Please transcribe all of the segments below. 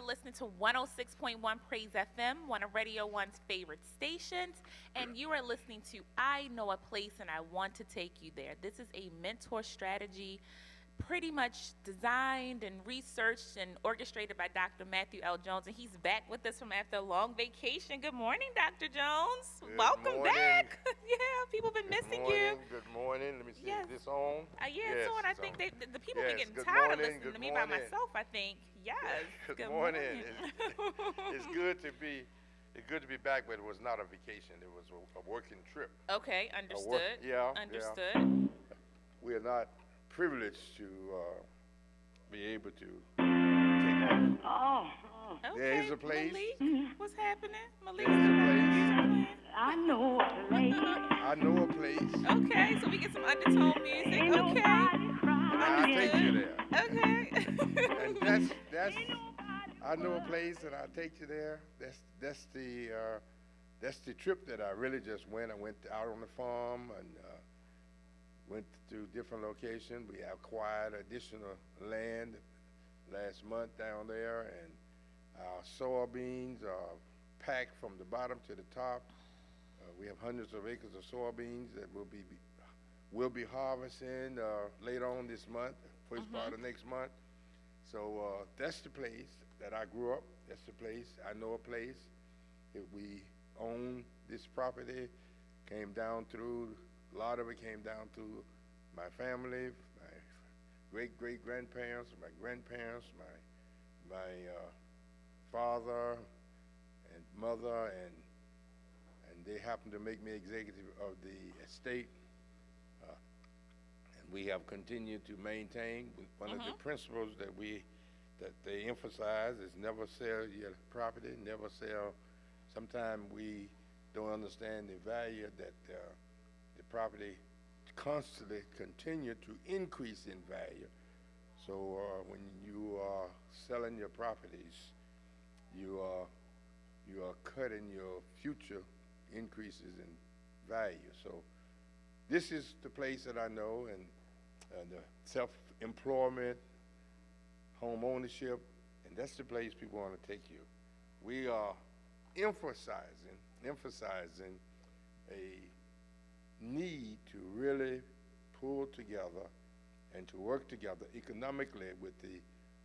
are listening to 106.1 Praise FM, one of Radio One's favorite stations, and you are listening to I Know a Place and I Want to Take You There. This is a mentor strategy pretty much designed and researched and orchestrated by Dr. Matthew L. Jones, and he's back with us from after a long vacation. Good morning, Dr. Jones. Good Welcome morning. back. Yeah, people been missing you. Good morning. Let me see. Yes. Is this on? Yeah, Yes, so and I it's think on. the people Yes, be getting good tired of morning, listening to good me by morning. myself, I think. Yes. Good morning. It's good to be. It's good to be back, but it was not a vacation. It was a working trip. Okay, understood. Yeah. Understood. We are not privileged to be able to take off. Okay, There's a place. Malik, what's happening? Malik, There's a place. I know a place. I know a place. Okay, so we get some undertone music. Ain't Okay. nobody crying. I'll take you there. Okay. And that's I know a place and I'll take you there. That's the trip that I really just went. I went out on the farm and went to different locations. We acquired additional land last month down there, and our soybeans are packed from the bottom to the top. We have hundreds of acres of soybeans that we'll be harvesting later on this month, first part of next month. So that's the place that I grew up. That's the place. I know a place. If we own this property, came down through, a lot of it came down through my family, my great-great-grandparents, my grandparents, my father and mother, and they happened to make me executive of the estate. And we have continued to maintain. One of the principles that they emphasize is never sell your property, never sell. Sometimes we don't understand the value that the property constantly continue to increase in value. So when you are selling your properties, you are cutting your future increases in value. So this is the place that I know, and the self-employment, home ownership, and that's the place people want to take you. We are emphasizing a need to really pull together and to work together economically with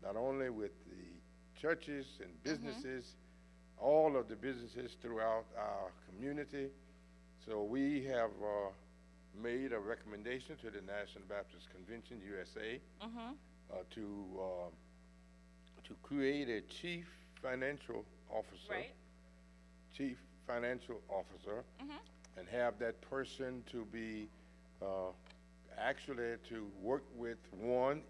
not only with the churches and businesses, all of the businesses throughout our community. So we have made a recommendation to the National Baptist Convention, USA, to create a chief financial officer, and have that person to be actually to work with one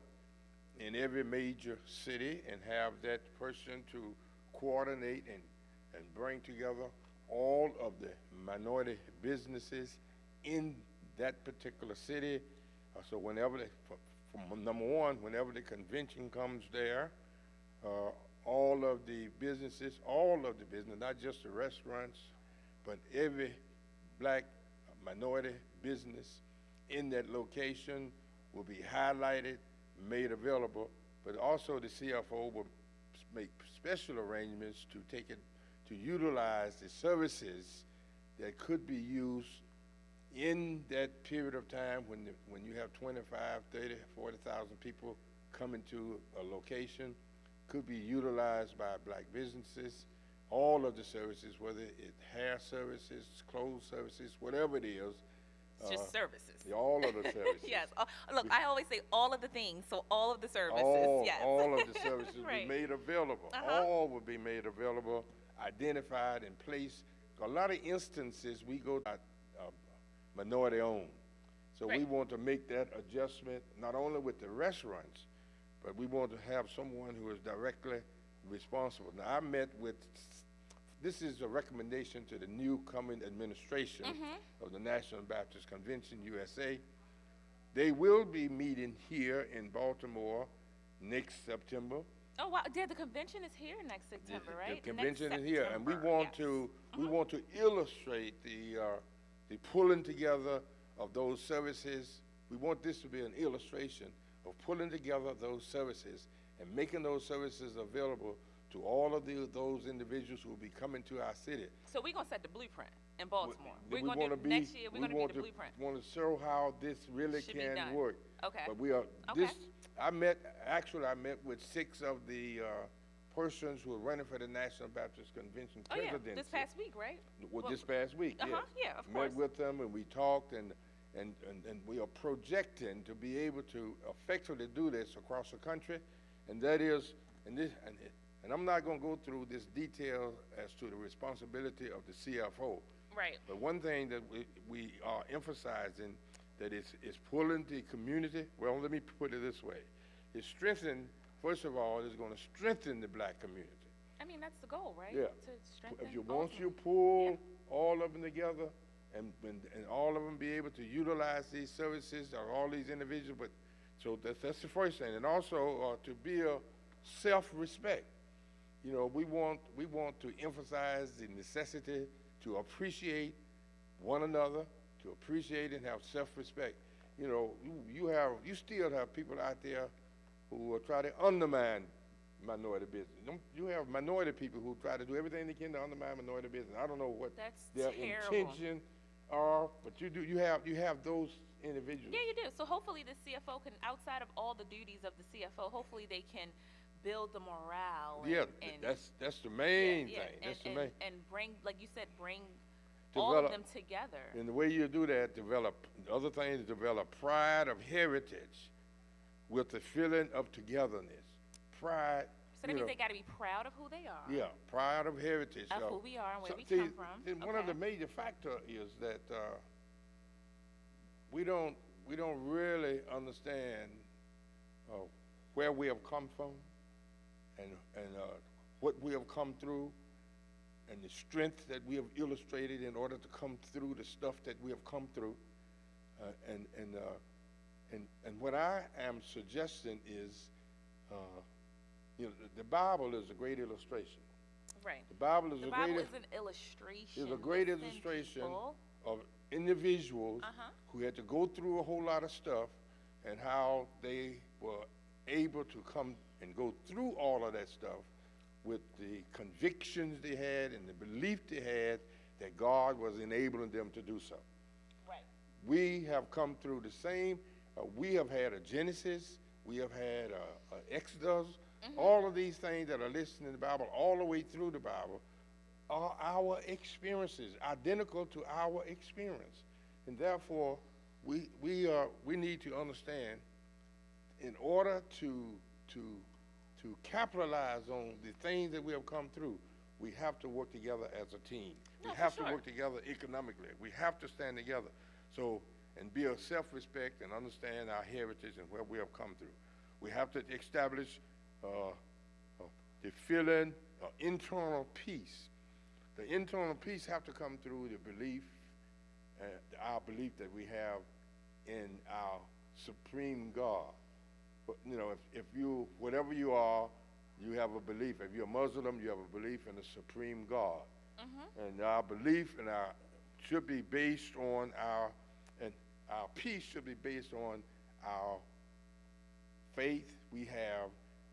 in every major city, and have that person to coordinate and bring together all of the minority businesses in that particular city. So whenever number one, whenever the convention comes there, all of the businesses, not just the restaurants, but every black minority business in that location will be highlighted, made available, but also the CFO will make special arrangements to utilize the services that could be used in that period of time when you have 25, 30, 40,000 people coming to a location, could be utilized by black businesses. All of the services, whether it's hair services, clothes services, whatever it is. It's just services. All of the services. Yes. Look, I always say all of the things, so all of the services. Yes. All of the services will Right. be made available. All will be made available, identified, and placed. A lot of instances we go to minority owned. So we want to make that adjustment not only with the restaurants, but we want to have someone who is directly responsible. Now, I met with, this is a recommendation to the new coming administration of the National Baptist Convention, USA. They will be meeting here in Baltimore next September. Oh wow! Yeah, the convention is here next September, right? The convention Next is here, and we September, want yes. to we want to illustrate the pulling together of those services. We want this to be an illustration of pulling together those services and making those services available to all of those individuals who will be coming to our city. So we're gonna set the blueprint in Baltimore. We We're gonna wanna do next year. We're gonna be the blueprint. We want to show how this really Should be can done. work. Okay. But we are, Okay. I met with 6 of the persons who are running for the National Baptist Convention Oh yeah, presidency. this past week, right? Well, this past week, yes. Yeah, of course. Met with them and we talked and we are projecting to be able to effectively do this across the country. And that is, and I'm not going to go through this detail as to the responsibility of the CFO. Right. But one thing that we are emphasizing that is pulling the community, well, let me put it this way. It's strengthening, first of all, it's going to strengthen the black community. I mean, that's the goal, right? Yeah. To strengthen. Once you pull all of them together and all of them be able to utilize these services or all these individuals, but so that's the first thing. And also to build self-respect. You know, we want to emphasize the necessity to appreciate one another, to appreciate and have self-respect. You know, you still have people out there who will try to undermine minority business. You have minority people who try to do everything they can to undermine minority business. I don't know what their intention are, but you have those individuals. Yeah, you do. So hopefully the CFO can, outside of all the duties of the CFO, hopefully they can build the morale. That's the main thing. That's the main. And bring, like you said, bring all of them together. And the way you do that, develop pride of heritage with the feeling of togetherness. Pride. So that means they got to be proud of who they are. Yeah, pride of heritage. Of who we are and where we come from. One of the major factors is that we don't really understand where we have come from and what we have come through and the strength that we have illustrated in order to come through the stuff that we have come through. And what I am suggesting is, you know, the Bible is a great illustration. Right. The Bible is an illustration. It's a great illustration of individuals who had to go through a whole lot of stuff and how they were able to come and go through all of that stuff with the convictions they had and the belief they had that God was enabling them to do so. Right. We have come through the same. We have had a Genesis. We have had a Exodus. All of these things that are listed in the Bible, all the way through the Bible, are our experiences, identical to our experience. And therefore, we need to understand, in order to capitalize on the things that we have come through, we have to work together as a team. We have to work together economically. We have to stand together. So, and build self-respect and understand our heritage and where we have come through. We have to establish the feeling of internal peace. The internal peace have to come through the belief, our belief that we have in our supreme God. But, you know, if you, whatever you are, you have a belief. If you're a Muslim, you have a belief in the supreme God. And our belief and our should be based on our peace should be based on our faith we have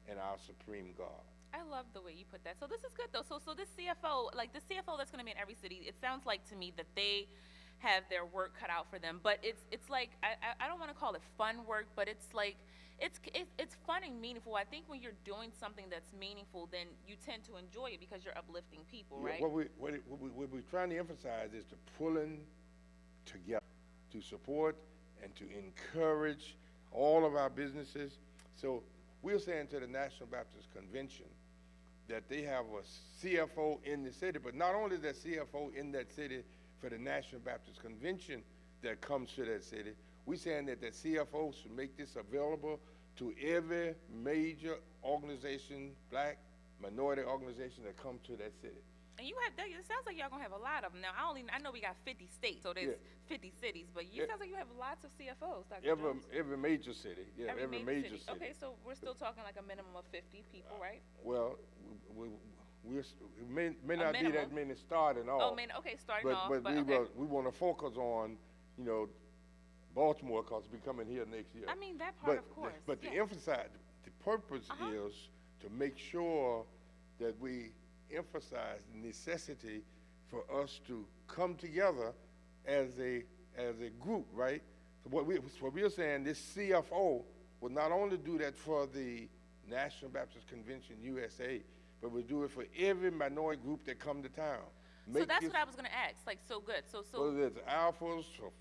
in our supreme God. I love the way you put that. So this is good though. So this CFO, like the CFO that's going to be in every city, it sounds like to me that they have their work cut out for them. But it's like I don't want to call it fun work, but it's like it's fun and meaningful. I think when you're doing something that's meaningful, then you tend to enjoy it because you're uplifting people, right? What we're trying to emphasize is the pulling together to support and to encourage all of our businesses. So we're saying to the National Baptist Convention that they have a CFO in the city, but not only that CFO in that city for the National Baptist Convention that comes to that city, we're saying that CFO should make this available to every major organization, black, minority organization that comes to that city. And you have, it sounds like y'all gonna have a lot of them. Now, I know we got 50 states, so there's 50 cities, but it sounds like you have lots of CFOs, Dr. Jones. Every major city, every major city. Okay, so we're still talking like a minimum of 50 people, right? Well, it may not be that many starting off. Oh, okay, starting off, but we want to focus on, you know, Baltimore, because we're coming here next year. I mean, that part, of course. But the purpose is to make sure that we emphasize the necessity for us to come together as a group, right? So what we're saying, this CFO will not only do that for the National Baptist Convention USA, but will do it for every minority group that come to town. So that's what I was going to ask. Like, so good. So whether it's alphas or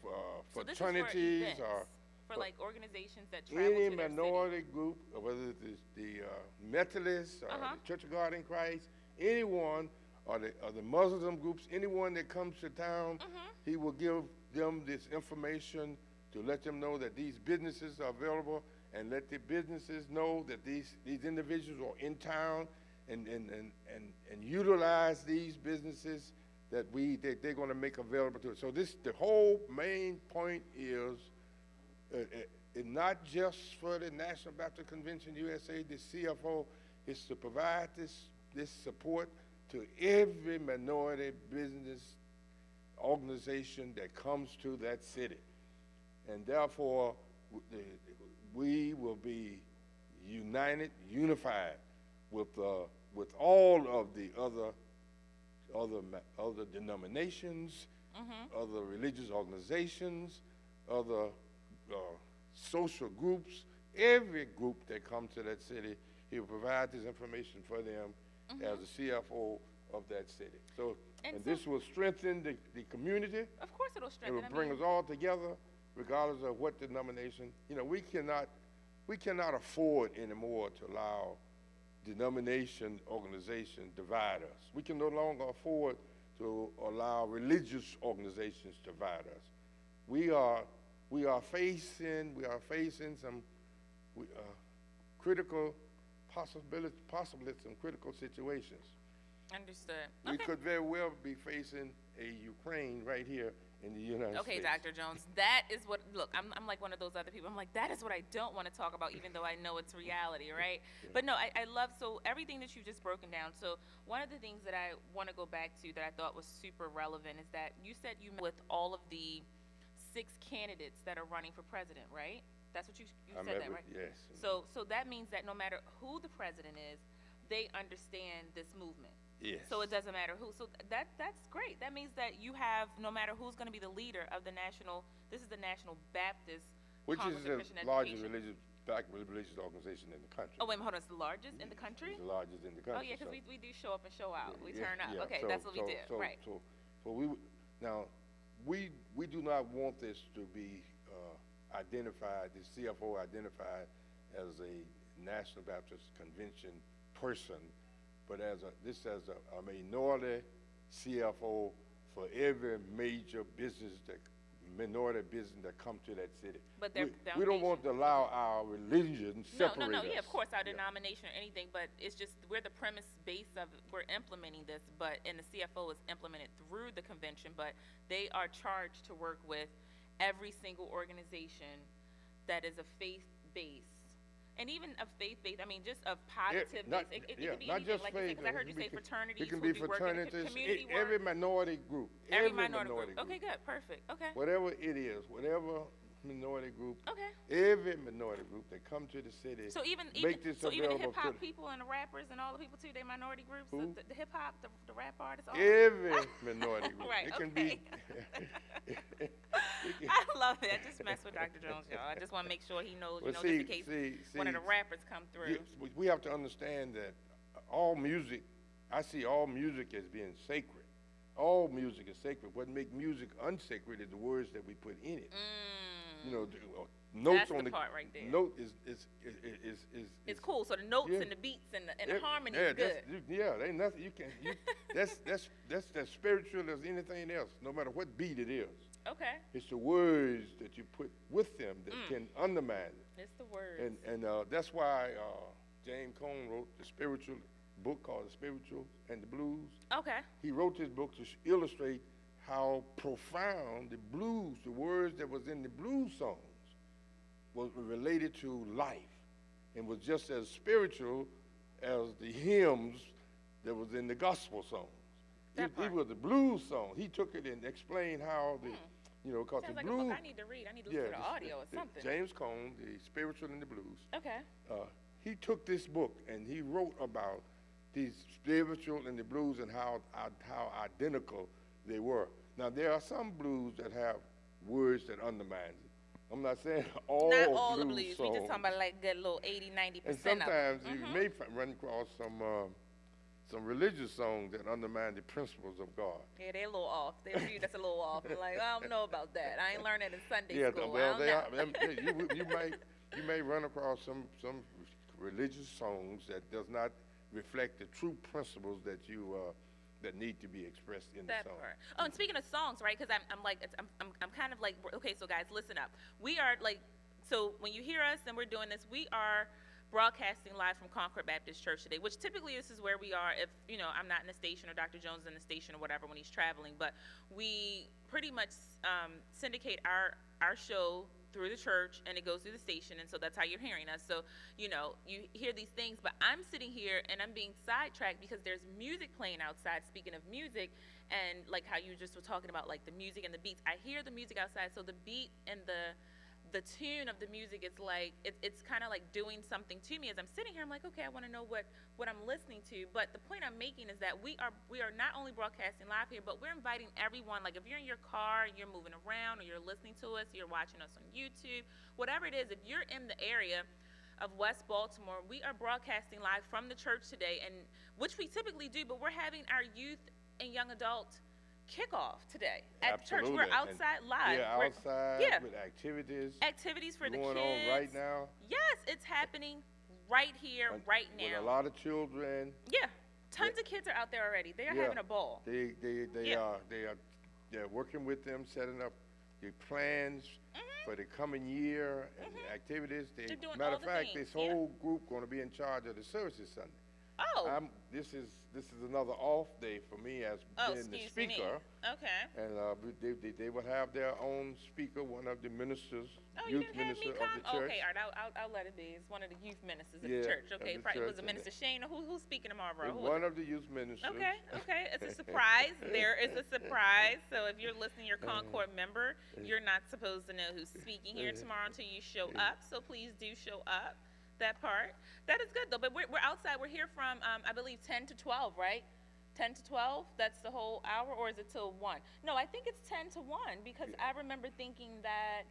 so this fraternities is for or for like organizations that travel any to their minority city. group, or whether it's the Methodists or Uh-huh. the Church of God in Christ, anyone, or the Muslim groups, anyone that comes to town, he will give them this information to let them know that these businesses are available, and let the businesses know that these individuals are in town, and utilize these businesses that they're going to make available to us. So the whole main point is not just for the National Baptist Convention USA, the CFO is to provide this support to every minority business organization that comes to that city. And therefore, we will be unified with all of the other denominations, other religious organizations, other social groups, every group that comes to that city. He will provide this information for them as the CFO of that city. So, and this will strengthen the community. Of course it'll strengthen. It will bring us all together, regardless of what denomination. You know, we cannot afford anymore to allow denomination organizations divide us. We can no longer afford to allow religious organizations divide us. We are facing some critical possibly some critical situations. Understood. We could very well be facing a Ukraine right here in the United States. Okay, Dr. Jones, that is what, look, I'm like one of those other people. I'm like, that is what I don't want to talk about, even though I know it's reality, right? Yeah. But no, I love, so everything that you've just broken down. So one of the things that I want to go back to that I thought was super relevant is that you said you met with all of the 6 candidates that are running for president, right? That's what you said that, right? Yes. So that means that no matter who the president is, they understand this movement. Yes. So it doesn't matter who. So that's great. That means that you have, no matter who's going to be the leader of the national, this is the National Baptist Congress of Christian Education. Which is the largest black religious organization in the country. Oh, wait, hold on. It's the largest in the country? It's the largest in the country. Oh, yeah, because we do show up and show out. We turn up. Yeah. Okay, that's what we do. Right. So we do not want this to be identified, the CFO identified as a National Baptist Convention person, but as a minority CFO for every major minority business that come to that city. But we don't want to allow our religion separate No, us. yeah, of course, our denomination or anything, but it's just, we're the premise base of, we're implementing this, and the CFO is implemented through the convention, but they are charged to work with every single organization that is a faith-based. And even a faith-based, I mean, just a positive base. It can be not anything, just like faith. because I heard you say fraternities. It can be fraternities, community work. every minority group. Every minority group. Okay, good, perfect. Okay. Whatever it is, whatever minority group. Okay. Every minority group that come to the city. So even the hip hop people and the rappers and all the people too, they minority groups. Who? The hip hop, the rap artists. All Every minority group. Right. It can okay. be. I love it. I just mess with Dr. Jones, y'all. I just want to make sure he knows, just in case one of the rappers come through. We have to understand that all music, I see all music as being sacred. All music is sacred. What makes music unsacred is the words that we put in it. You know, notes that's on the part right there. Note is it's cool. So the notes and the beats and the harmony is good. Ain't nothing that's as spiritual as anything else, no matter what beat it is. Okay. It's the words that you put with them that can undermine it. It's the words. And that's why James Cone wrote the spiritual book called The Spiritual and the Blues. Okay. He wrote this book to illustrate how profound the blues, the words that was in the blues songs, was related to life and was just as spiritual as the hymns that was in the gospel songs. It was the blues song. He took it and explained how because the like blues. A book I need to read. I need to listen to the audio or something. James Cone, The Spiritual and the Blues. Okay. He took this book and he wrote about these spiritual and the blues and how identical they were. Now there are some blues that have words that undermine it. I'm not saying all Not all blues the blues. songs. We just talking about like good little 80, 90% And of them. sometimes you may run across some religious songs that undermine the principles of God. Yeah, they're a little off. They're that's a little off. I'm like, I don't know about that. I ain't learned it in Sunday Yeah, school. well, I they don't are. know. You may run across some religious songs that does not reflect the true principles that you that need to be expressed in That the song. part. Oh, and speaking of songs, right? Because I'm kind of like, okay, so guys, listen up. We are like, so when you hear us and we're doing this, we are broadcasting live from Concord Baptist Church today, which typically this is where we are if, I'm not in the station or Dr. Jones is in the station or whatever when he's traveling, but we pretty much syndicate our show through the church and it goes through the station, and so that's how you're hearing us. So, you hear these things, but I'm sitting here and I'm being sidetracked because there's music playing outside. Speaking of music, and like how you just were talking about like the music and the beats, I hear the music outside, so the beat and the tune of the music is like it's kind of like doing something to me as I'm sitting here. I'm like, okay, I want to know what I'm listening to. But the point I'm making is that we are not only broadcasting live here, but we're inviting everyone. Like if you're in your car, you're moving around, or you're listening to us, you're watching us on YouTube, whatever it is. If you're in the area of West Baltimore, we are broadcasting live from the church today, and which we typically do. But we're having our youth and young adult kickoff today at the church. We're outside live. We're outside with activities for the kids going on right now. Yes, it's happening right here, right now. With a lot of children. Yeah, tons of kids are out there already. They are having a ball. They're working with them, setting up the plans for the coming year and the activities. They're doing matter all of the fact, things. this whole group going to be in charge of the services Sunday. Oh. This is another off day for me as being the speaker. Okay. And they will have their own speaker, one of the ministers, Oh, youth you didn't have minister me of come? the church. Okay, all right, I'll let it be. It's one of the youth ministers of the church. Okay, of the probably was church, it Minister Shane? Who's speaking tomorrow, bro? One of the youth ministers. Okay, it's a surprise. There is a surprise. So if you're listening, you're a Concord member, you're not supposed to know who's speaking here tomorrow until you show up. So please do show up. That part. That is good though. But we're outside. We're here from I believe 10 to 12, right? 10 to 12. That's the whole hour, or is it till 1? No, I think it's 10 to 1 because I remember thinking that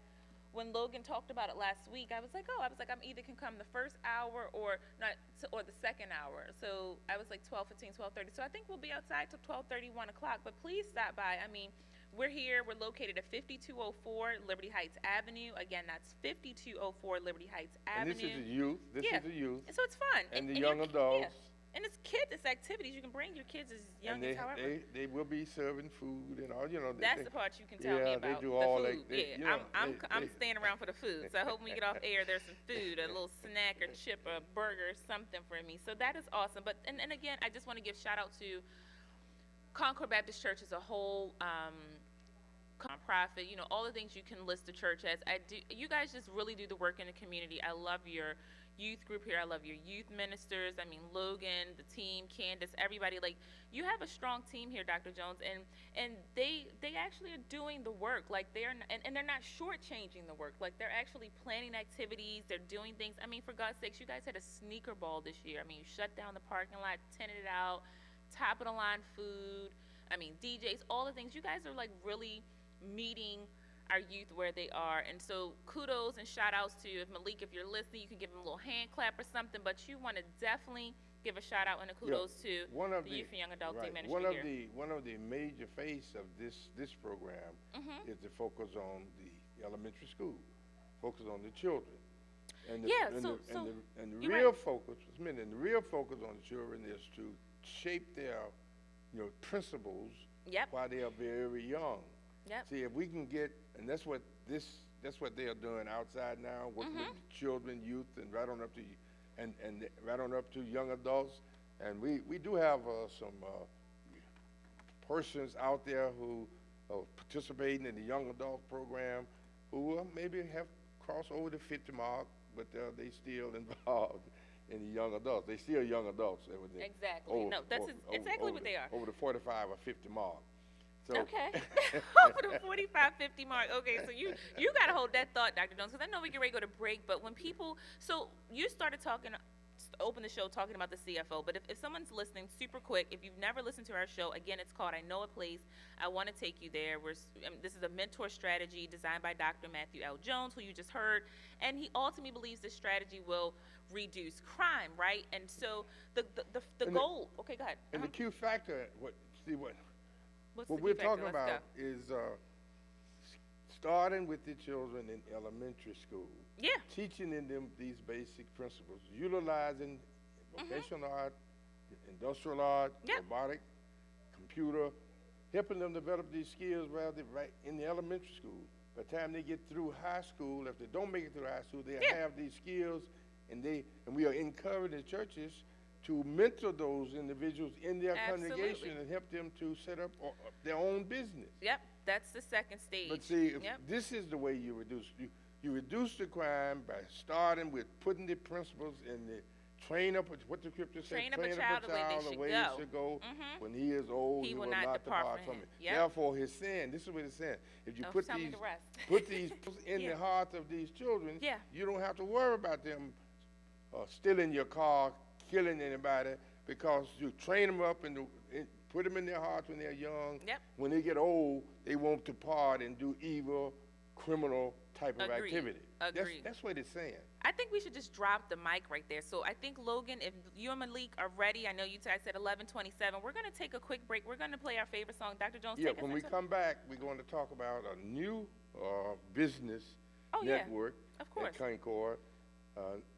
when Logan talked about it last week, I was like, I'm either can come the first hour or not, or the second hour. So I was like 12:15, 12:30. So I think we'll be outside till 12:30, 1 o'clock. But please stop by. I mean, we're here. We're located at 5204 Liberty Heights Avenue. Again, that's 5204 Liberty Heights Avenue. And this is the youth. This is the youth. So it's fun. And the young adults. Yeah. And it's kids, it's activities. You can bring your kids as young as however. They will be serving food and all, That's the part you can tell me about. They do all the food. that. I'm staying around for the food. So I hope when we get off air, there's some food, a little snack or chip or a burger, something for me. So that is awesome. But and again, I just want to give shout out to Concord Baptist Church as a whole. Nonprofit, all the things you can list the church as. You guys just really do the work in the community. I love your youth group here. I love your youth ministers. I mean, Logan, the team, Candace, everybody. Like, you have a strong team here, Dr. Jones, and they actually are doing the work. Like, they're not shortchanging the work. Like, they're actually planning activities. They're doing things. I mean, for God's sakes, you guys had a sneaker ball this year. I mean, you shut down the parking lot, tinted it out, top of the line food. I mean, DJs, all the things. You guys are like really meeting our youth where they are, and so kudos and shout outs to you. If Malik, if you're listening, you can give him a little hand clap or something, but you want to definitely give a shout out and a kudos to the youth and young adult day ministry here. One of the major face of this program is the focus on the elementary school, focus on the children, and the real focus on the children is to shape their principles while they are very young. Yep. See, if we can get, and that's what they are doing outside now, working with children, youth, and right on up to young adults. And we do have some persons out there who are participating in the young adult program who maybe have crossed over the 50 mark, but they still involved in the young adults. They still young adults. Exactly. That's exactly what they are. Over the 45 or 50 mark. So okay. Over the 45, 50 mark. Okay, so you got to hold that thought, Dr. Jones, because I know we get ready to go to break, but when people, so you started talking open the show talking about the CFO, but if someone's listening, super quick, if you've never listened to our show, again, it's called I Know a Place. I want to take you there. This is a mentor strategy designed by Dr. Matthew L. Jones, who you just heard, and he ultimately believes this strategy will reduce crime, right? And so the goal. Okay, go ahead. And the Q factor, what What's the we're key factor? talking Let's about go. is starting with the children in elementary school. Yeah. Teaching in them these basic principles, utilizing vocational art, industrial art, robotic, computer, helping them develop these skills right in the elementary school. By the time they get through high school, if they don't make it through high school, they have these skills, and we are encouraging churches to mentor those individuals in their congregation and help them to set up their own business. Yep, that's the second stage. But see, this is the way you reduce. You reduce the crime by starting with putting the principles in the train up, what the scripture says, train up a child the way they should go. When he is old, he will not depart from it. Yep. Therefore, his sin, this is what it's saying. If you put these in the hearts of these children, you don't have to worry about them stealing your car, killing anybody, because you train them up and put them in their hearts when they're young. Yep. When they get old, they won't depart and do evil, criminal type of activity. Agreed. That's what it's saying. I think we should just drop the mic right there. So I think, Logan, if you and Malik are ready, I know you guys said 11:27. We're going to take a quick break. We're going to play our favorite song. Dr. Jones, take us when we come back, we're going to talk about a new business network at Concord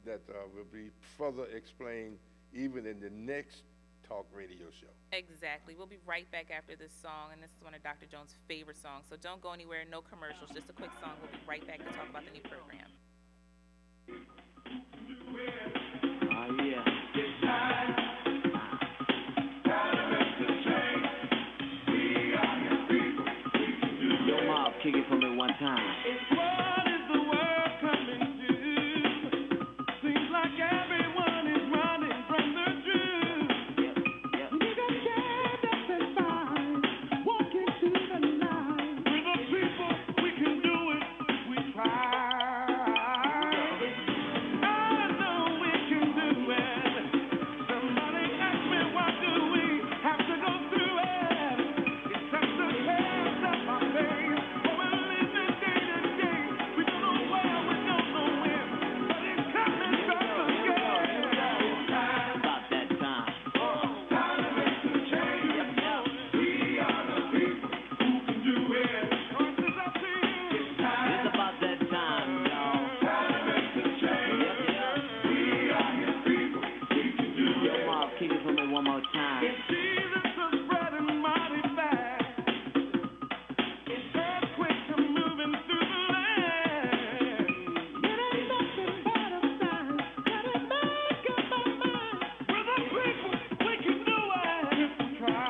that will be further explained even in the next talk radio show. Exactly. We'll be right back after this song, and this is one of Dr. Jones' favorite songs. So don't go anywhere, no commercials, just a quick song. We'll be right back to talk about the new program. Yo, Mob, kick it for me one time. What is the world coming to? Seems like everyone is running from the truth. We got stand up and fight, walk into the light. We're the people, we can do it if we try. I know we can do it. Somebody ask me, why do we have to go through it? It's just the hands of our faith. Oh, we're living day to day. We don't know where, we don't know when, but it's coming from again. About that time. Time to make some change. We are the people who can do it. It's up to you. It's about that time, y'all. Time to make some change. We are your people. We can do it. Yo, Mob, keep it for me one more time. It's Jesus is spreading mighty fast. It's earthquakes are moving through the land. It ain't nothing but a sign. Gotta make up our mind. We're the people, we can do it if we try.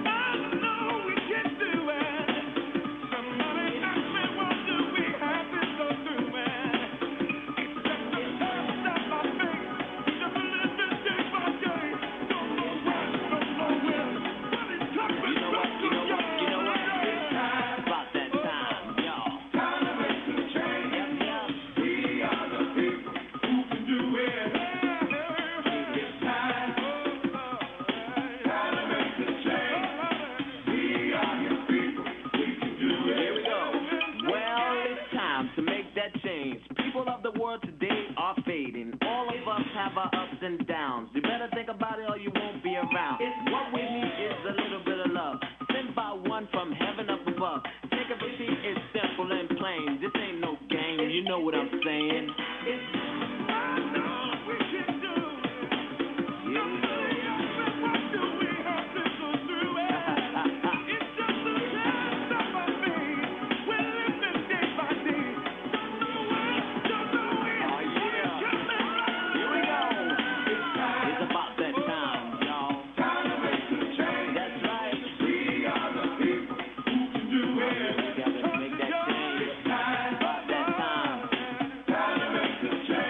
I know we can do it. Somebody ask me, what do we have to go through it? It's just a test of our faith. We just live it day by day. Don't know when, don't know when, but it's coming from together. It's about that time, y'all. Time to make some change. We are the people who can do it. It's time. Time to make some change. We are your people. We can do it. Here we go. Well, it's time to make that change. People of the world today are fading. All of us have our ups and downs. You better think about it or you won't be around. What we need is a little bit of love, sent by one from heaven up above. Think of it, it's simple and plain. This ain't no game, you know what I'm saying. I know we can do it. Somebody ask me, what do we have to go through it? It's just a test of our faith. We're living day by day. Don't know when, don't know when, but it's coming. Here we go. It's about that time, y'all. Time to make some change. That's right. We are the people who can do it. We gotta make that change. About that time. Time to make some change.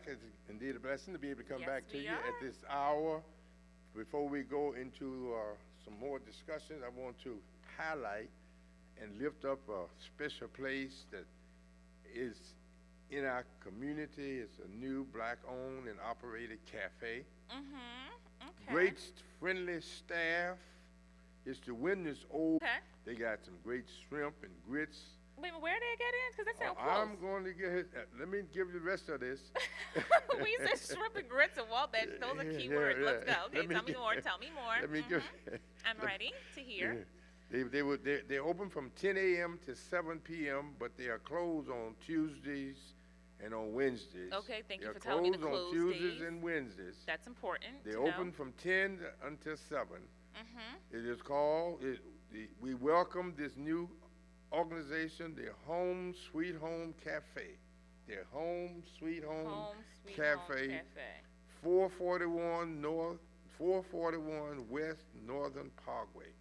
It's indeed a blessing to be able to come Yes, back to we you are. at this hour. Before we go into some more discussion, I want to highlight and lift up a special place that is in our community. It's a new black-owned and operated cafe. Okay. Great friendly staff. It's the Witness Old. Okay. They got some great shrimp and grits. Wait, where did I get in? Because that sounds I'm close. going to get it. Let me give you the rest of this. When you said shrimp and grits and Wabash, those are key words. Let's go. Okay, Let me tell me get- more. Tell me more. Let me give. I'm ready to hear. They're open from 10 a.m. to 7 p.m., but they are closed on Tuesdays and on Wednesdays. Okay, thank you They're for telling me the closed closed on Tuesdays days. and Wednesdays. That's important. They're to open know. from 10 until 7. It is called. We welcome this new organization, the Home Sweet Home Cafe. Their Home Sweet Home, Home Sweet Cafe. Home Cafe. 441 West Northern Parkway.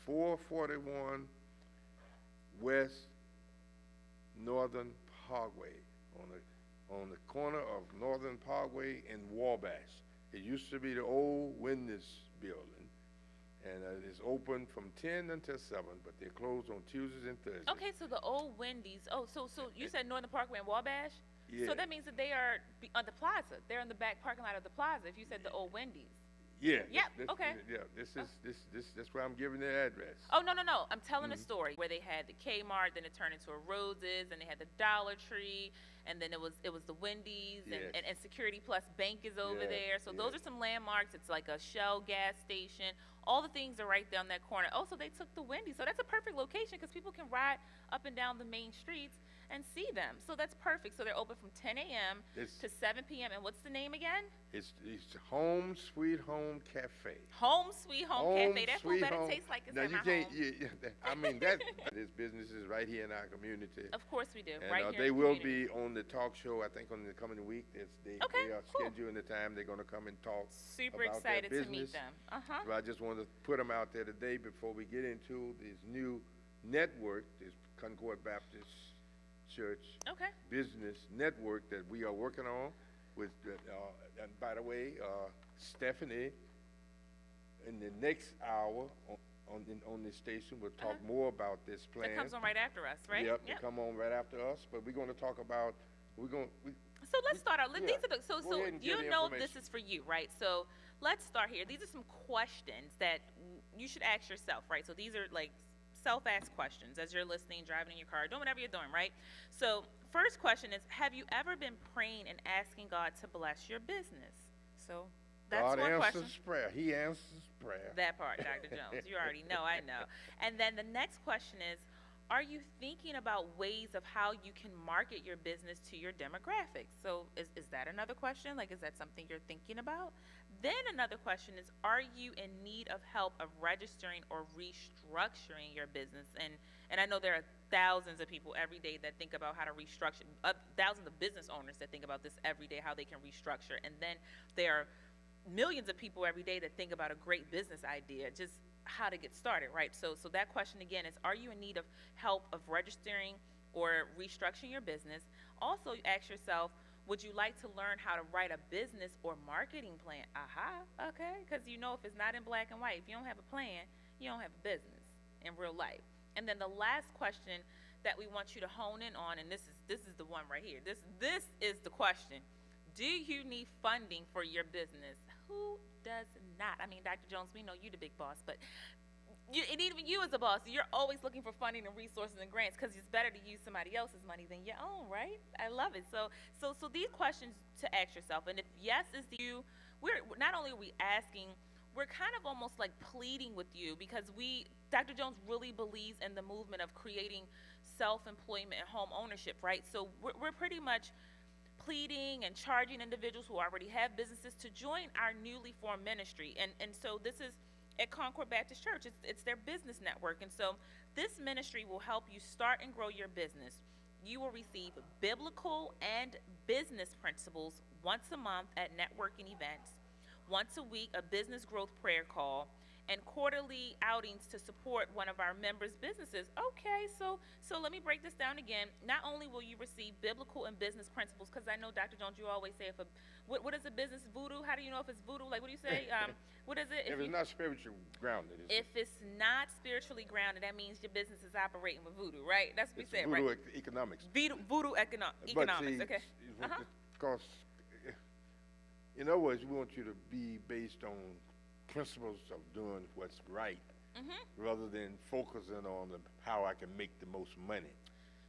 441 West Northern Parkway on the corner of Northern Parkway and Wabash. It used to be the old Witness building, and it is open from 10 until 7, but they're closed on Tuesdays and Thursdays. Okay, so the old Wendy's. Oh, so you said Northern Parkway and Wabash? Yeah. So that means that they are on the plaza. They're in the back parking lot of the plaza. If you said the old Wendy's. Yeah. Yep, okay. Yeah, that's where I'm giving the address. Oh no. I'm telling Mm-hmm. a story where they had the Kmart, then it turned into a Roses, and they had the Dollar Tree, and then it was the Wendy's, Yes. and Security Plus Bank is over Yeah, there. So those yeah. are some landmarks. It's like a Shell gas station. All the things are right down that corner. Oh, so they took the Wendy's. So that's a perfect location because people can ride up and down the main streets and see them. So that's perfect. So they're open from 10 a.m. It's- to 7 p.m. And what's the name again? It's Home Sweet Home Cafe. Home Sweet Home Cafe. That food better taste like it's now at you my can't. home. I mean that. This business is right here in our community. Of course we do. And right here they in the will community. be on the talk show. I think on the coming week. They Okay, are cool. scheduling the time. They're going to come and talk. Super about excited their to meet business. them. So I just wanted to put them out there today before we get into this new network, this Concord Baptist Church Okay. business network that we are working on with, and by the way, Stephanie, in the next hour on this station, will talk more about this plan. That comes on right after us, right? Yep, they come on right after us, but we're going to talk about, So let's start out. yeah. These are the, so Go so ahead and you give the know this information. is for you, right? So let's start here. These are some questions that you should ask yourself, right? So these are like self-asked questions as you're listening, driving in your car, doing whatever you're doing, right? So first question is, have you ever been praying and asking God to bless your business? So that's God one answers question. prayer. He answers prayer. That part, Dr. Jones. You already know, I know. And then the next question is, are you thinking about ways of how you can market your business to your demographics? So is that another question? Like, is that something you're thinking about? Then another question is, are you in need of help of registering or restructuring your business? And I know there are thousands of people every day that think about how to restructure, thousands of business owners that think about this every day, how they can restructure. And then there are millions of people every day that think about a great business idea, just how to get started, right? So that question again is, are you in need of help of registering or restructuring your business? Also, you ask yourself, would you like to learn how to write a business or marketing plan? Okay, because you know if it's not in black and white, if you don't have a plan, you don't have a business in real life. And then the last question that we want you to hone in on, and this is the one right here. This is the question. Do you need funding for your business? Who does not? I mean, Dr. Jones, we know you the big boss, but and even you as a boss, you're always looking for funding and resources and grants because it's better to use somebody else's money than your own, right? I love it. So these questions to ask yourself, and if yes is you, we're not only are we asking, we're kind of almost like pleading with you because Dr. Jones really believes in the movement of creating self-employment and home ownership, right? So we're pretty much pleading and charging individuals who already have businesses to join our newly formed ministry. And so this is at Concord Baptist Church. It's their business network. And so this ministry will help you start and grow your business. You will receive biblical and business principles once a month at networking events, once a week a business growth prayer call, and quarterly outings to support one of our members' businesses. Okay, so let me break this down again. Not only will you receive biblical and business principles, because I know Dr. Jones, you always say, what is a business voodoo? How do you know if it's voodoo? Like, what do you say? What is it? If it's not spiritually grounded, if it's not spiritually grounded, that means your business is operating with voodoo, right? That's what we said, voodoo right? economics. Voodoo economics, okay. Because, in other words, we want you to be based on principles of doing what's right, rather than focusing on how I can make the most money.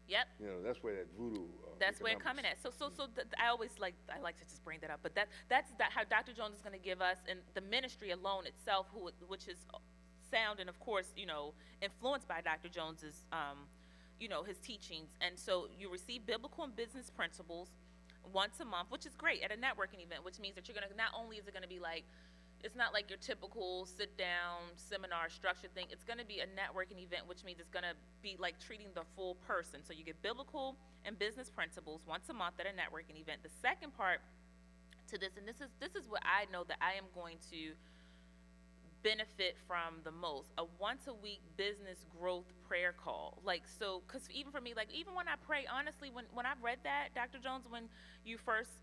Yep. You know, that's where that voodoo. That's where it's coming at. So I always like to just bring that up. But that's how Dr. Jones is going to give us, and the ministry alone itself, which is sound and of course influenced by Dr. Jones's his teachings. And so you receive biblical and business principles once a month, which is great at a networking event, which means that you're going to, not only is it going to be like, it's not like your typical sit-down seminar structured thing. It's going to be a networking event, which means it's going to be like treating the full person. So you get biblical and business principles once a month at a networking event. The second part to this, and this is what I know that I am going to benefit from the most, a once-a-week business growth prayer call. Like, so, because even for me, like, even when I pray, honestly, when I've read that, Dr. Jones, when you first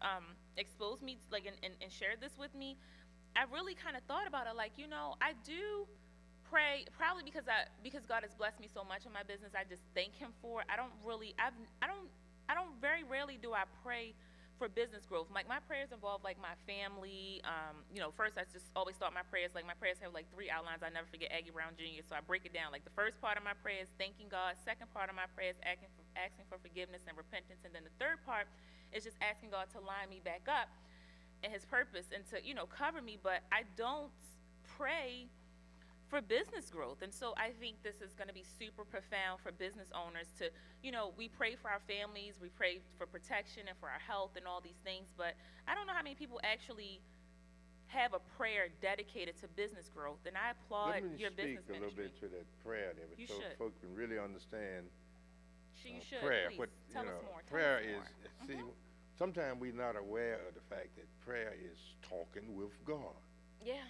exposed me, like, and shared this with me, I really kind of thought about it, like, I do pray, probably because God has blessed me so much in my business. I just thank Him for it. I don't very rarely do I pray for business growth. Like, my prayers involve like my family. First I just always start my prayers, like my prayers have like 3 outlines. I never forget Aggie Brown Jr., so I break it down. Like, the first part of my prayer is thanking God. Second part of my prayer is asking for forgiveness and repentance. And then the third part is just asking God to line me back up in His purpose and to, cover me. But I don't pray for business growth. And so I think this is going to be super profound for business owners to, we pray for our families, we pray for protection and for our health and all these things, but I don't know how many people actually have a prayer dedicated to business growth. And I applaud your business ministry. Let me speak a little bit to that prayer there, so folks can really understand you should, prayer. Please. Tell us more. Prayer is, see, sometimes we're not aware of the fact that prayer is talking with God. Yeah.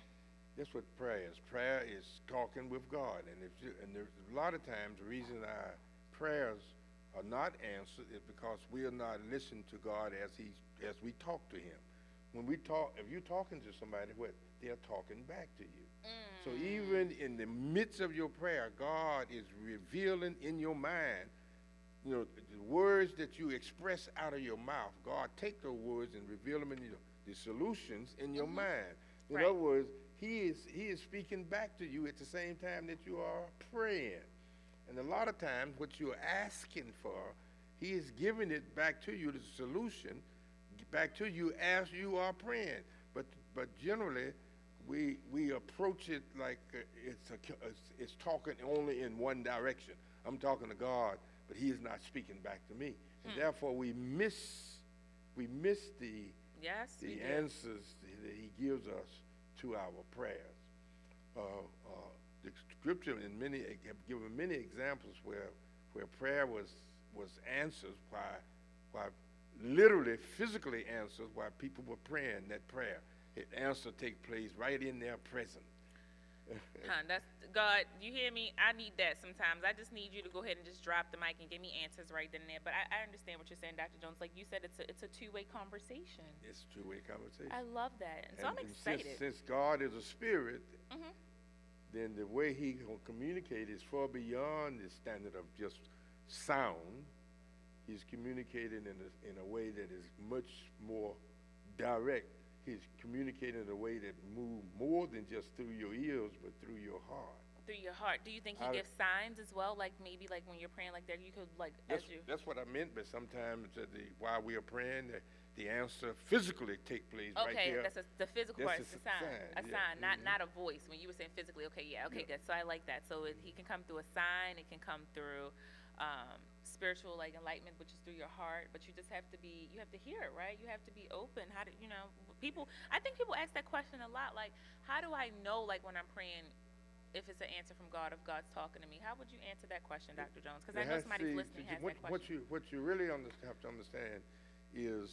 That's what prayer is. Prayer is talking with God. And there's a lot of times the reason our prayers are not answered is because we are not listening to God as we talk to Him. When we talk, if you're talking to somebody, they're talking back to you. So even in the midst of your prayer, God is revealing in your mind, the words that you express out of your mouth. God take those words and reveal them in the solutions in your mind. In other words, He is speaking back to you at the same time that you are praying. And a lot of times what you're asking for, He is giving it back to you, the solution, back to you as you are praying. But generally, we approach it like it's talking only in one direction. I'm talking to God, but He is not speaking back to me. And therefore we miss the answers that He gives us to our prayers. The scripture have given many examples where prayer was answered, why literally, physically answered, while people were praying that prayer. It answer take place right in their presence. That's God. You hear me? I need that sometimes. I just need you to go ahead and just drop the mic and give me answers right then and there. But I understand what you're saying, Dr. Jones. Like you said, it's a two-way conversation. It's a two-way conversation. I love that, and so I'm excited. Since God is a spirit, then the way He will communicate is far beyond the standard of just sound. He's communicating in a way that is much more direct. He's communicating in a way that moves more than just through your ears, but through your heart. Through your heart. Do you think He gives signs as well? Like maybe like when you're praying like that, you could like That's what I meant. But sometimes while we are praying, the answer physically take place right there. Okay, that's the physical part. It's a sign. A sign, yeah. not a voice. When you were saying physically, okay, good. So I like that. So He can come through a sign. It can come through spiritual like enlightenment, which is through your heart. But you just have to hear it, right? You have to be open. How do people? I think people ask that question a lot. Like, how do I know, like, when I'm praying, if it's an answer from God, if God's talking to me? How would you answer that question, Dr. Jones? Because I know somebody's listening has that question. What you really have to understand is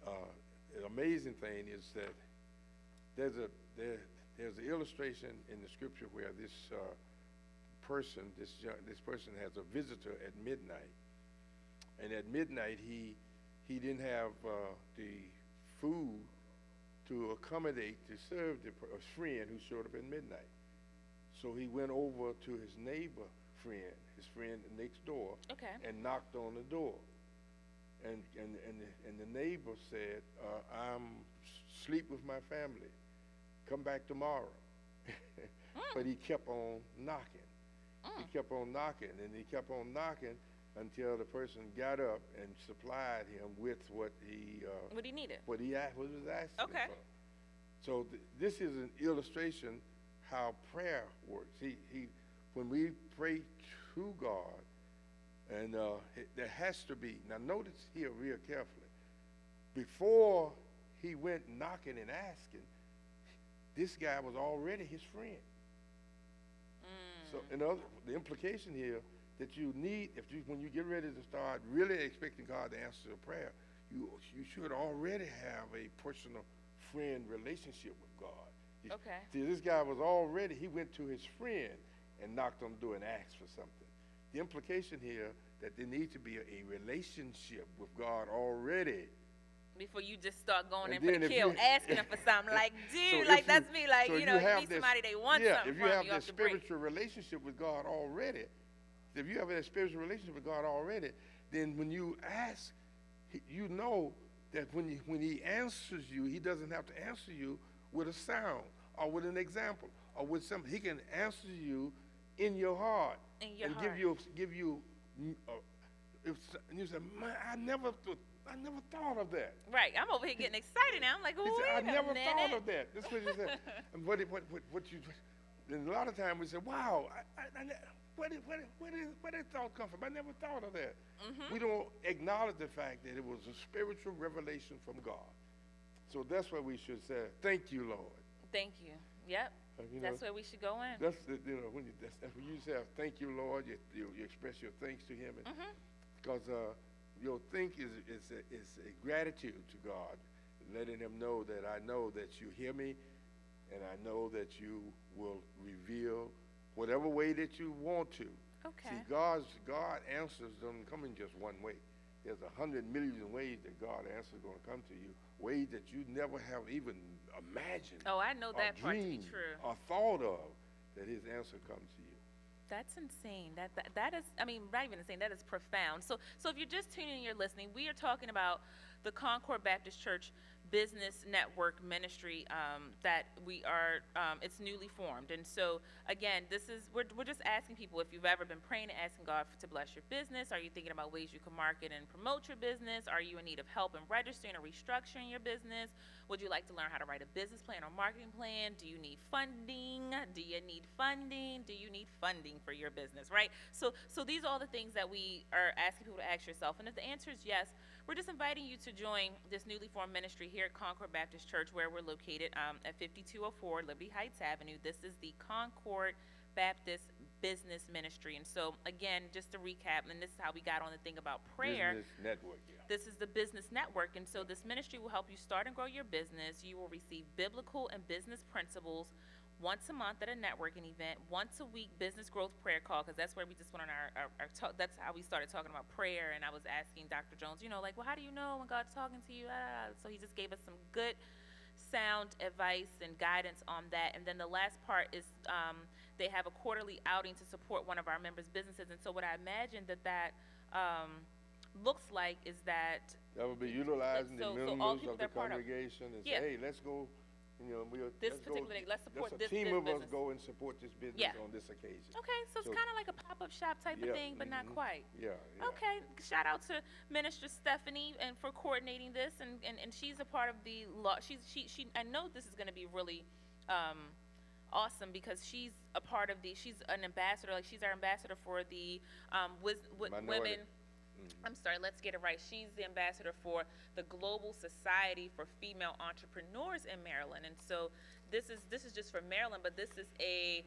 the amazing thing is that there's an illustration in the scripture where this this person has a visitor at midnight, and at midnight he didn't have the food to accommodate to serve a friend who showed up at midnight. So he went over to his neighbor friend, his friend next door, Okay. and knocked on the door. And the neighbor said, I'm sleep with my family. Come back tomorrow. But he kept on knocking. He kept on knocking, and he kept on knocking until the person got up and supplied him with what he needed. what was asking Okay. for. So this is an illustration how prayer works. When we pray to God, and there has to be, now notice here real carefully, before he went knocking and asking, this guy was already his friend. So the implication here that you need, when you get ready to start really expecting God to answer a prayer, you should already have a personal friend relationship with God. Okay. See, this guy he went to his friend and knocked on the door and asked for something. The implication here that there needs to be a relationship with God already. Before you just start going And in for then the if kill, you- asking them for something. Like, dude, So like if that's me. Like, so you know, you have meet this- somebody, they want yeah, something if you from have you this off the break. spiritual relationship with God already, then when you ask, you know that when he answers you, he doesn't have to answer you with a sound or with an example or with something. He can answer you in your heart In your and heart. give you. And you say, man, I never thought of that. Right. I'm over here getting excited now. I'm like, He wait said, I a never minute. thought of that. That's what he said. And and a lot of times we say, wow, where did thought come from? I never thought of that. We don't acknowledge the fact that it was a spiritual revelation from God. So that's where we should say, thank you, Lord. Thank you. Yep. That's where we should go in. That's when you say thank you, Lord, you express your thanks to Him, because your thank is a gratitude to God, letting Him know that I know that you hear me, and I know that you will reveal whatever way that you want to. Okay. See, God answers don't come in just one way. There's 100 million ways that God answers going to come to you, ways that you never have even imagined. Oh, I know that part to be dreamed true. or thought of, that His answer comes to you. That's insane. That is, I mean, not even insane, that is profound. So if you're just tuning in, you're listening, we are talking about the Concord Baptist Church Business Network Ministry that we are, it's newly formed. And so, again, we're just asking people if you've ever been praying and asking God to bless your business. Are you thinking about ways you can market and promote your business? Are you in need of help in registering or restructuring your business? Would you like to learn how to write a business plan or marketing plan? Do you need funding? Do you need funding? Do you need funding for your business, right? So these are all the things that we are asking people to ask yourself. And if the answer is yes, we're just inviting you to join this newly formed ministry here at Concord Baptist Church, where we're located at 5204 Liberty Heights Avenue. This is the Concord Baptist Business Ministry. And so, again, just to recap, and this is how we got on the thing about prayer. Business network, yeah. This is the business network, and so this ministry will help you start and grow your business. You will receive biblical and business principles once a month at a networking event, once a week business growth prayer call, because that's where we just went on our talk. That's how we started talking about prayer, and I was asking Dr. Jones, like, well, how do you know when God's talking to you? So he just gave us some good, sound advice and guidance on that. And then the last part is they have a quarterly outing to support one of our members' businesses, and so what I imagine that looks like is that That will be utilizing So- the so all members people of that the are part of- congregation and Yeah. say, hey, let's go, This particular thing, let's support a this team of us business. go and support this business Yeah. on this occasion. Okay, so it's So- kind of like a pop-up shop type Yeah, of thing, but not quite. Yeah. Okay, shout out to Minister Stephanie and for coordinating this, and she's a part of the law. She I know this is going to be really awesome because she's a part of she's an ambassador, like she's our ambassador for the Minority. women. I'm sorry, let's get it right. She's the ambassador for the Global Society for Female Entrepreneurs in Maryland, and so this is just for Maryland, but this is a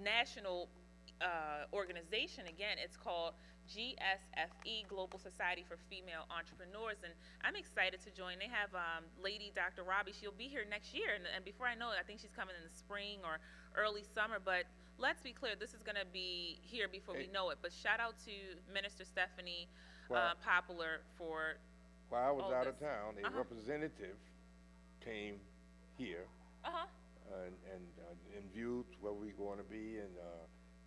national organization. Again, it's called GSFE, Global Society for Female Entrepreneurs, and I'm excited to join. They have Lady Dr. Robbie. She'll be here next year, and before I know it, I think she's coming in the spring or early summer. But let's be clear, this is going to be here before we know it. But shout out to Minister Stephanie Popular for. While I was out of town, a representative came here and viewed where we're going to be, and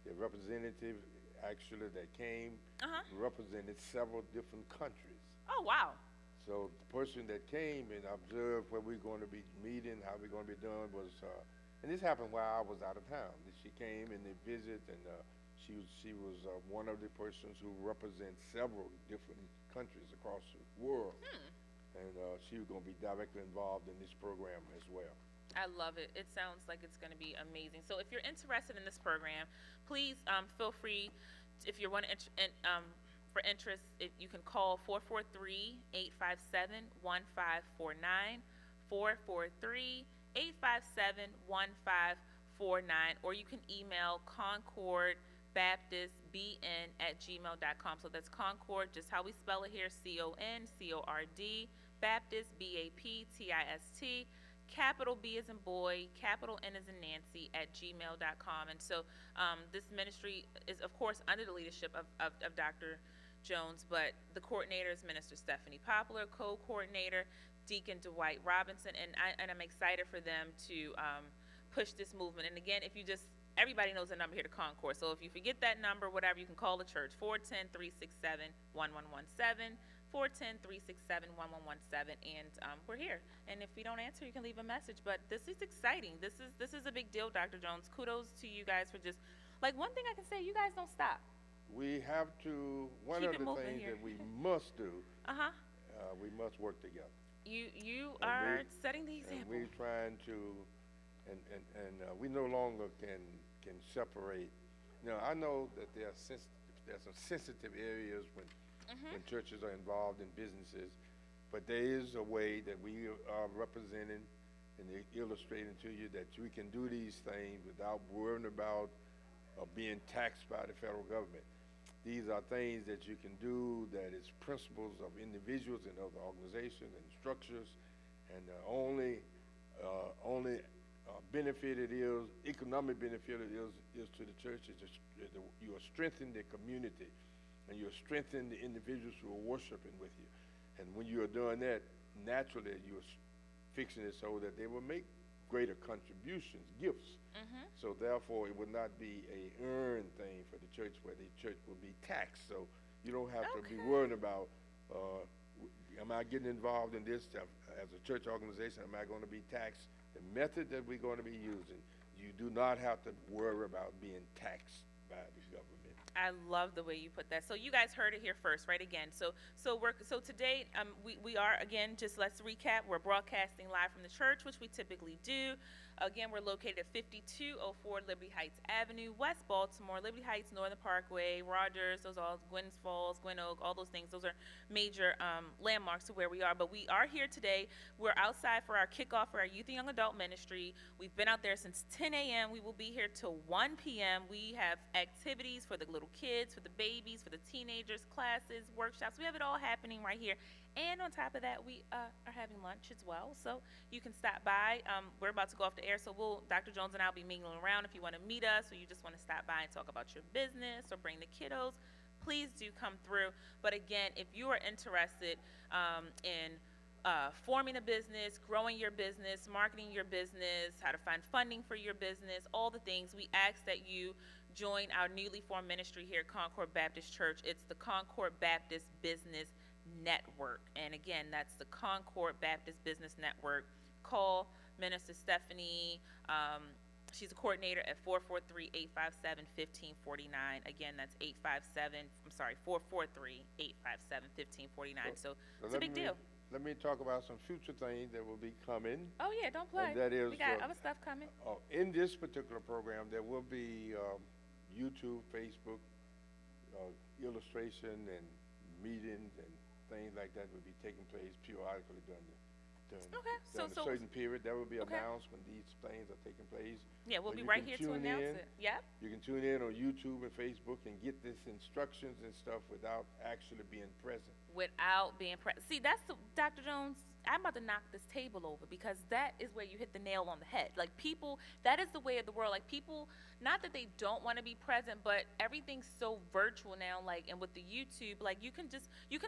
the representative actually that came represented several different countries. Oh, wow. So the person that came and observed where we're going to be meeting, how we're going to be doing was, and this happened while I was out of town. She came and they visit, and she was one of the persons who represents several different countries across the world. And she was going to be directly involved in this program as well. I love it. It sounds like it's going to be amazing. So if you're interested in this program, please feel free, if you want to, for interest, you can call 443-857-1549, 443-857-1549, or you can email concordbaptistbn@gmail.com. So that's Concord, just how we spell it here, CONCORD, Baptist, BAPTIST, capital B as in boy, capital N as in Nancy, @gmail.com. And so this ministry is, of course, under the leadership of Dr. Jones, but the coordinator is Minister Stephanie Popular, co-coordinator Deacon Dwight Robinson, and I'm excited for them to push this movement. And again, if you just, everybody knows the number here to Concord, so if you forget that number, whatever, you can call the church, 410-367-1117, 410-367-1117, and we're here. And if we don't answer, you can leave a message. But this is exciting. This is a big deal, Dr. Jones. Kudos to you guys for just, like, one thing I can say, you guys don't stop. We have to, one Keep of the things here. that we must do, we must work together. You are setting the example. And we're trying to, and we no longer can separate. Now, I know that there's some sensitive areas when churches are involved in businesses, but there is a way that we are representing and illustrating to you that we can do these things without worrying about being taxed by the federal government. These are things that you can do that is principles of individuals and other organizations and structures, and the only benefit it is, economic benefit it is to the church, is you are strengthening the community, and you're strengthening the individuals who are worshiping with you. And when you are doing that, naturally you're fixing it so that they will make greater contributions, gifts. So therefore, it would not be a earned thing for the church where the church will be taxed. So you don't have to be worried about, am I getting involved in this as a church organization? Am I going to be taxed? The method that we're going to be using, you do not have to worry about being taxed by the government. I love the way you put that. So you guys heard it here first, right? Again, so today we are, again, just let's recap. We're broadcasting live from the church, which we typically do. Again, we're located at 5204 Liberty Heights Avenue, West Baltimore, Liberty Heights, Northern Parkway, Rogers, those all, Gwynns Falls, Gwynn Oak, all those things. Those are major landmarks to where we are. But we are here today. We're outside for our kickoff for our youth and young adult ministry. We've been out there since 10 a.m. We will be here till 1 p.m. We have activities for the little kids, for the babies, for the teenagers, classes, workshops. We have it all happening right here. And on top of that, we are having lunch as well, so you can stop by. We're about to go off the air, so Dr. Jones and I will be mingling around. If you want to meet us or you just want to stop by and talk about your business or bring the kiddos, please do come through. But again, if you are interested in forming a business, growing your business, marketing your business, how to find funding for your business, all the things, we ask that you join our newly formed ministry here at Concord Baptist Church. It's the Concord Baptist Business Network. And again, that's the Concord Baptist Business Network. Call Minister Stephanie. She's a coordinator at 443-857-1549. Again, that's 443-857-1549. So it's a big deal. Let me talk about some future things that will be coming. Oh yeah, don't play. And that is, we got other stuff coming. In this particular program, there will be YouTube, Facebook, illustration and meetings and things like that will be taking place periodically during Okay. During a certain period, that will be Okay. announced when these things are taking place. Yeah, we'll But be you right can here to tune announce in. it. Yep. You can tune in on YouTube and Facebook and get this instructions and stuff without actually being present. Without being See, that's Dr. Jones. I'm about to knock this table over because that is where you hit the nail on the head. Like people, that is the way of the world. Like people, not that they don't want to be present, but everything's so virtual now. Like, and with the YouTube, like you can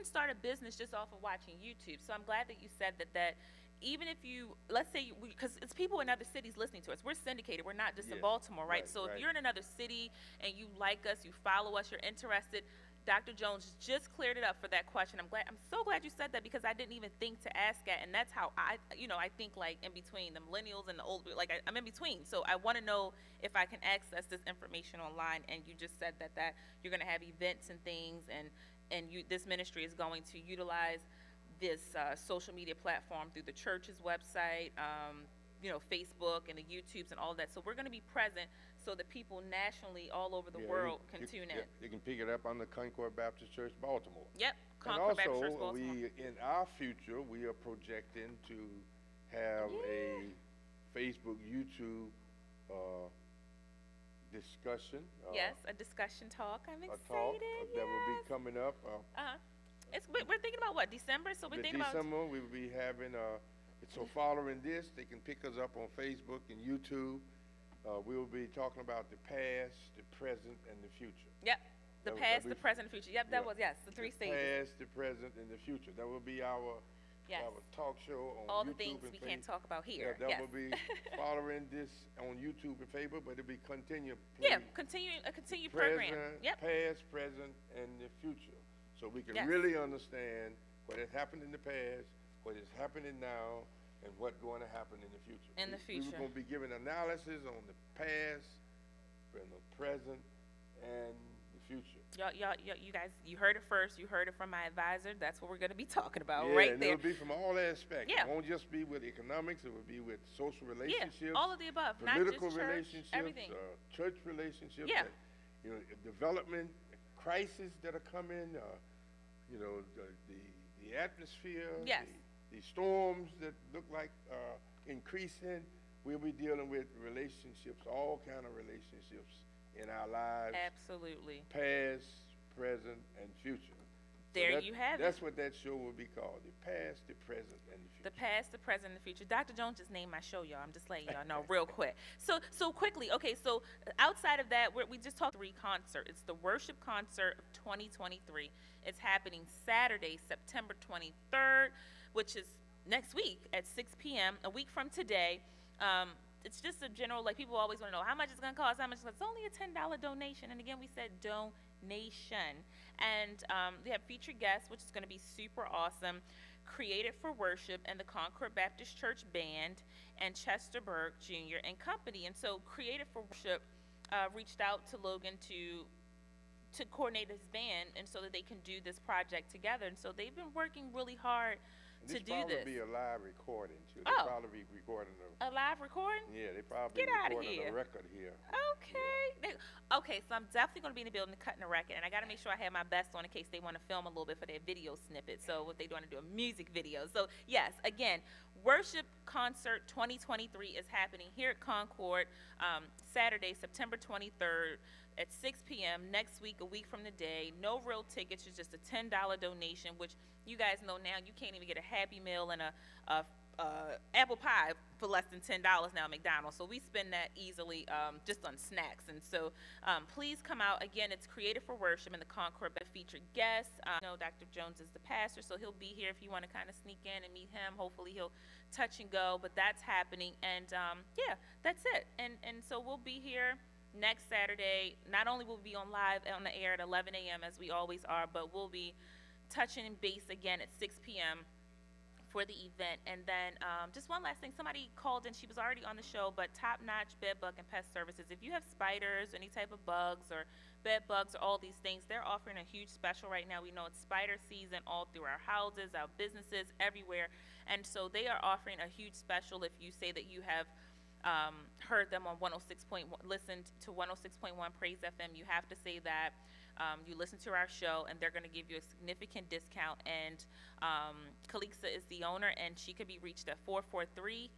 start a business just off of watching YouTube. So I'm glad that you said that. Even if you, let's say, because it's people in other cities listening to us. We're syndicated. We're not just in Yes, Baltimore, right? right, So if right. you're in another city and you like us, you follow us, you're interested, Dr. Jones just cleared it up for that question. I'm so glad you said that because I didn't even think to ask that, and that's how I think like in between the millennials and the old, like I'm in between. So I want to know if I can access this information online. And you just said that you're going to have events and things, and this ministry is going to utilize this social media platform through the church's website, Facebook and the YouTubes and all that. So we're going to be present so that people nationally all over the Yeah, world can tune in. Yeah, you can pick it up on the Concord Baptist Church, Baltimore. Yep, And Concord Baptist Church, also, Baltimore. in our future, we are projecting to have a Facebook, YouTube discussion. Yes, a discussion talk. I'm A excited. talk that will be Yes. coming up. We're thinking about what, December? So we're In thinking about. December, we will be having, so following this, they can pick us up on Facebook and YouTube. We will be talking about the past, the present, and the future. Yep, the That past, we- the present, the future. Yep, that Yeah. was the three The stages. past, the present, and the future. That will be our Yes. talk show on All YouTube the things and we can't Facebook. talk about Yeah, here. that Yes. will be following this on YouTube and Facebook, but it'll be continued. Yeah, continue program. Present, Yep. past, present, and the future. So we can Yes. really understand what has happened in the past, what is happening now, and what's going to happen in the future. In the We're future. going to be giving analysis on the past, and the present, and the future. You guys, you heard it first. You heard it from my advisor. That's what we're going to be talking about Yeah, right and there. it'll be from all aspects. Yeah. It won't just be with economics. It will be with social relationships. Yeah, all of the above. Not Political just church, relationships, everything. church relationships. Yeah. Development crises that are coming. The atmosphere. Yes. The storms that look like increasing. We'll be dealing with relationships, all kind of relationships in our lives. Absolutely. Past, present, and future. There you have it. That's what that show will be called: the past, the present, and the future. The past, the present, and the future. Dr. Jones just named my show, y'all. I'm just letting y'all know real quick. So quickly, okay, so outside of that, we just talked 3 concert. It's the worship concert of 2023. It's happening Saturday, September 23rd, which is next week at 6 p.m., a week from today. It's just a general, like people always want to know how much it's going to cost, how much it's only a $10 donation. And again, we said donation. And they have featured guests, which is going to be super awesome. Created for Worship and the Concord Baptist Church Band and Chester Burke Jr. and Company. And so Created for Worship reached out to Logan to coordinate his band and so that they can do this project together. And so they've been working really hard to do probably this. be a live recording too. Oh. They'll probably be recording A live recording? they probably Get outta recording here. a record here. Okay. Okay, so I'm definitely going to be in the building cutting a record, and I got to make sure I have my best on in case they want to film a little bit for their video snippet. So what they want to do a music video. So yes, again, Worship Concert 2023 is happening here at Concord, Saturday, September 23rd at 6 p.m. next week, a week from the day. No real tickets, it's just a $10 donation, which you guys know now you can't even get a Happy Meal and a apple pie for less than $10 now at McDonald's. So we spend that easily just on snacks. And so please come out. Again, it's Created for Worship and the Concord featured guests. Dr. Jones is the pastor, so he'll be here if you want to kind of sneak in and meet him. Hopefully he'll touch and go, but that's happening. And yeah, that's it. And so we'll be here next Saturday. Not only will we be on live on the air at 11 a.m. as we always are, but we'll be touching base again at 6 p.m. for the event. And then just one last thing, somebody called in, she was already on the show, but Top Notch Bed Bug and Pest Services, if you have spiders, any type of bugs or bed bugs or all these things, they're offering a huge special right now. We know it's spider season all through our houses, our businesses, everywhere. And so they are offering a huge special if you say that you have heard them on 106.1, listened to 106.1 Praise FM. You have to say that You listen to our show, and they're going to give you a significant discount. And Kalixa is the owner, and she could be reached at 443-425-6652,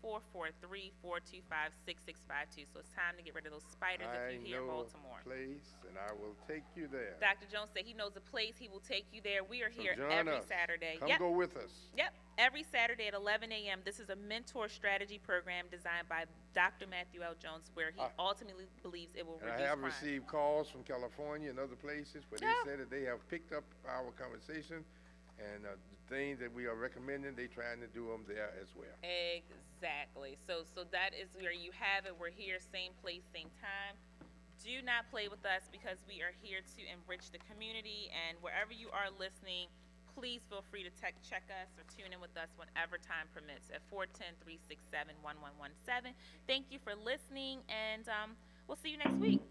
443-425-6652. So it's time to get rid of those spiders if you're here in Baltimore. I know a place, and I will take you there. Dr. Jones said he knows a place. He will take you there. We are So here join every us. Saturday. Come go with us. Yep, every Saturday at 11 a.m. This is a mentor strategy program designed by Dr. Matthew L. Jones, where he ultimately believes it will And reduce I have crime. received calls from California and other places where they said that they have picked up our conversation, and the things that we are recommending, they trying to do them there as well. Exactly. So that is where you have it. We're here, same place, same time. Do not play with us, because we are here to enrich the community. And wherever you are listening, please feel free to check us or tune in with us whenever time permits at 410-367-1117. Thank you for listening, and we'll see you next week.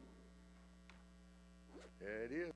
There it is.